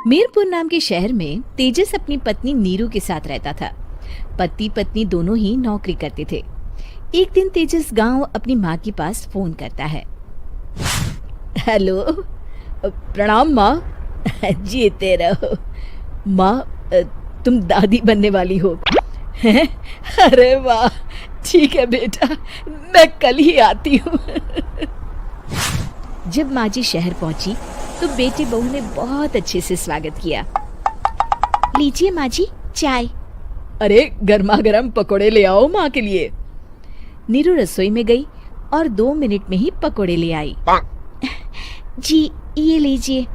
मीरपुर नाम के शहर में तेजस अपनी पत्नी नीरू के साथ रहता था। पति पत्नी दोनों ही नौकरी करते थे। एक दिन तेजस गांव अपनी माँ के पास फोन करता है। हेलो, प्रणाम माँ। जीते रहो माँ, तुम दादी बनने वाली हो। अरे वाह, ठीक है बेटा, मैं कल ही आती हूँ। जब माँ जी शहर पहुंची तो बेटी बहू ने बहुत अच्छे से स्वागत किया। लीजिए माँ जी चाय। अरे गर्मा गर्म पकोड़े ले आओ माँ के लिए। नीरू रसोई में गई और 2 मिनट में ही पकोड़े ले आई। जी ये लीजिए।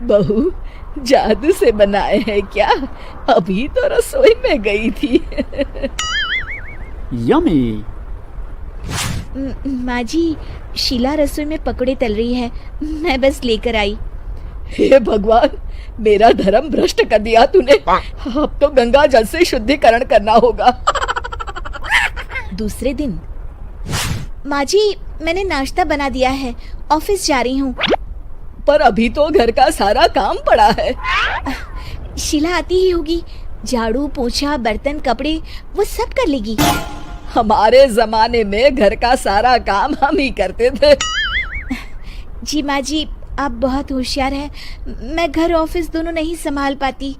बहू जादू से बनाए हैं क्या? अभी तो रसोई में गई थी। यम्मी। माँ जी शीला रसोई में पकोड़े तल रही है, मैं बस लेकर आई। हे भगवान, मेरा धर्म भ्रष्ट कर दिया तूने। अब तो गंगा जल से शुद्धिकरण करना होगा। दूसरे दिन, माँ जी मैंने नाश्ता बना दिया है, ऑफिस जा रही हूँ। पर अभी तो घर का सारा काम पड़ा है। शीला आती ही होगी, झाड़ू पोछा बर्तन कपड़े वो सब कर लेगी। हमारे जमाने में घर का सारा काम हम ही करते थे। जी माँ जी आप बहुत होशियार हैं, मैं घर ऑफिस दोनों नहीं संभाल पाती।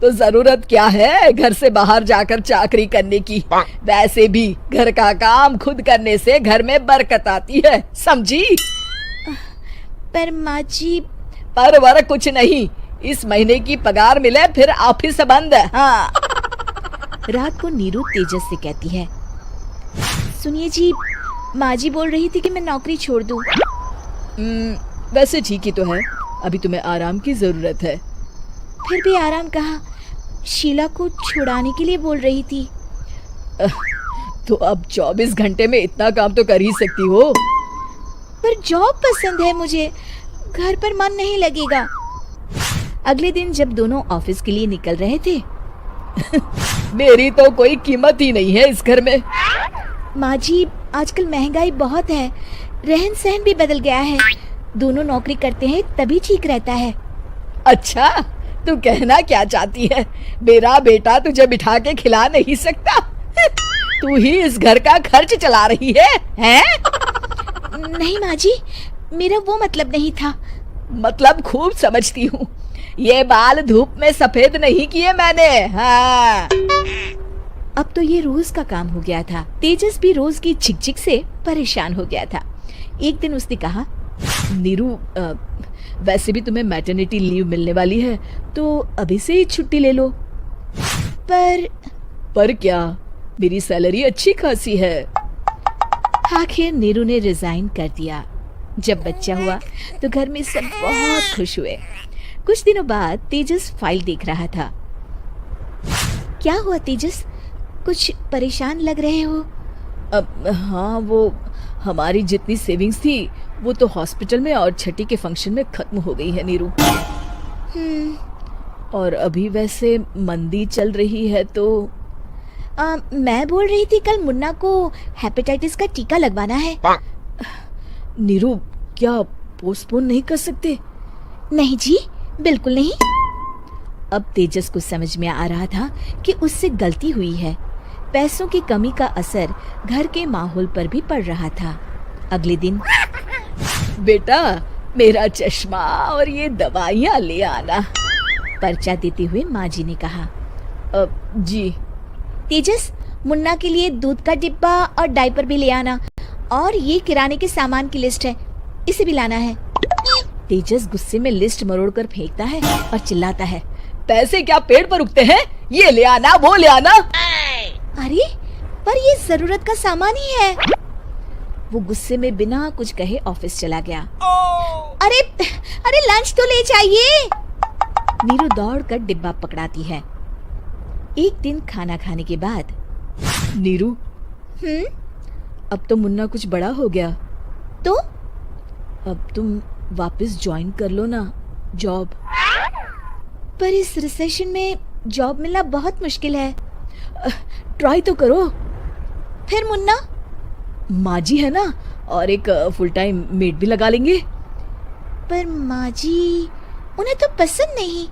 तो जरूरत क्या है घर से बाहर जाकर चाकरी करने की? वैसे भी घर का काम खुद करने से घर में बरकत आती है, समझी? पर माँ जी। पर वर कुछ नहीं, इस महीने की पगार मिले फिर ऑफिस बंद। हाँ। रात को नीरू तेजस से कहती है, सुनिए जी, माँ जी बोल रही थी कि मैं नौकरी छोड़ दूं। वैसे ठीक ही तो है, अभी तुम्हें आराम की जरूरत है। फिर भी आराम कहाँ, शीला को छुड़ाने के लिए बोल रही थी। तो अब 24 घंटे में इतना काम तो कर ही सकती हो। पर जॉब पसंद है मुझे, घर पर मन नहीं लगेगा। अगले दिन जब दोनों ऑफिस के लिए निकल रहे थे मेरी तो कोई कीमत ही नहीं है इस घर में। माँ जी आजकल महंगाई बहुत है, रहन सहन भी बदल गया है, दोनों नौकरी करते हैं तभी ठीक रहता है। अच्छा, तू कहना क्या चाहती है? मेरा बेटा तुझे बिठा के खिला नहीं सकता? तू ही इस घर का खर्च चला रही है, हैं? नहीं माँ जी, मेरा वो मतलब नहीं था। मतलब खूब समझती हूँ, ये बाल धूप में सफेद नहीं किए मैंने। हाँ। अब तो ये रोज का काम हो गया था। तेजस भी रोज की झिकझिक से परेशान हो गया था। एक दिन उसने कहा, नीरू, वैसे भी तुम्हें मैटरनिटी लीव मिलने वाली है, तो अभी से ही छुट्टी ले लो। पर क्या, मेरी सैलरी अच्छी खासी है। आखिर नीरू ने रिजाइन कर दिया। जब बच्चा हुआ तो घर में सब बहुत खुश हुए। कुछ दिनों बाद तेजस फाइल देख रहा था। क्या हुआ तेजस, कुछ परेशान लग रहे हो? हाँ, वो हमारी जितनी सेविंग्स थी वो तो हॉस्पिटल में और छठी के फंक्शन में खत्म हो गई है नीरू। और अभी वैसे मंदी चल रही है तो मैं बोल रही थी कल मुन्ना को हेपेटाइटिस का टीका लगवाना है। नीरू, क्या पोस्टपोन नहीं कर सकते? नहीं जी, बिल्कुल नहीं। अब तेजस को समझ में आ रहा था कि उससे गलती हुई है। पैसों की कमी का असर घर के माहौल पर भी पड़ रहा था। अगले दिन, बेटा मेरा चश्मा और ये दवाइयाँ ले आना। पर्चा देते हुए माँ जी ने कहा। जी। तेजस, मुन्ना के लिए दूध का डिब्बा और डायपर भी ले आना, और ये किराने के सामान की लिस्ट है, इसे भी लाना है। तेजस गुस्से में लिस्ट मरोड़ कर फेंकता है और चिल्लाता है, पैसे क्या पेड़ पर उगते हैं? ये ले आना, वो ले आना। अरे पर ये जरूरत का सामान ही है। वो गुस्से में बिना कुछ कहे ऑफिस चला गया। अरे लंच तो ले जाइए। नीरू दौड़कर डिब्बा पकड़ाती है। एक दिन खाना खाने के बाद, नीरू, अब तो मुन्ना कुछ बड़ा हो गया, तो अब तुम वापस ज्वाइन कर लो ना जॉब। पर इस रिसेशन में जॉब मिलना बहुत मुश्किल है। ट्राई तो करो। फिर मुन्ना? माँ जी है ना, और एक फुल टाइम मेड भी लगा लेंगे। पर माँ जी उन्हें तो पसंद नहीं।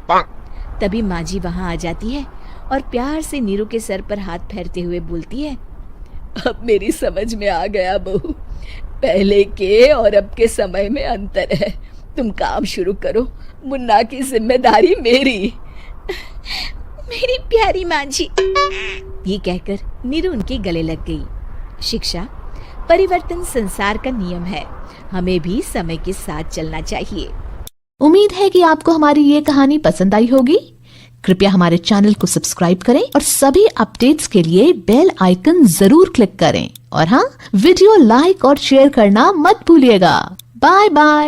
तभी माँ जी वहाँ आ जाती है और प्यार से नीरू के सर पर हाथ फेरते हुए बोलती है, अब मेरी समझ में आ गया बहू, पहले के और अब के समय में अंतर है। तुम काम शुरू करो, मुन्ना की जिम्मेदारी मेरी। मेरी प्यारी माँ जी। ये कहकर नीरू उनके गले लग गई। शिक्षा, परिवर्तन संसार का नियम है, हमें भी समय के साथ चलना चाहिए। उम्मीद है कि आपको हमारी ये कहानी पसंद आई होगी। कृपया हमारे चैनल को सब्सक्राइब करें और सभी अपडेट्स के लिए बेल आइकन जरूर क्लिक करें। और हाँ, वीडियो लाइक और शेयर करना मत भूलिएगा। Bye bye.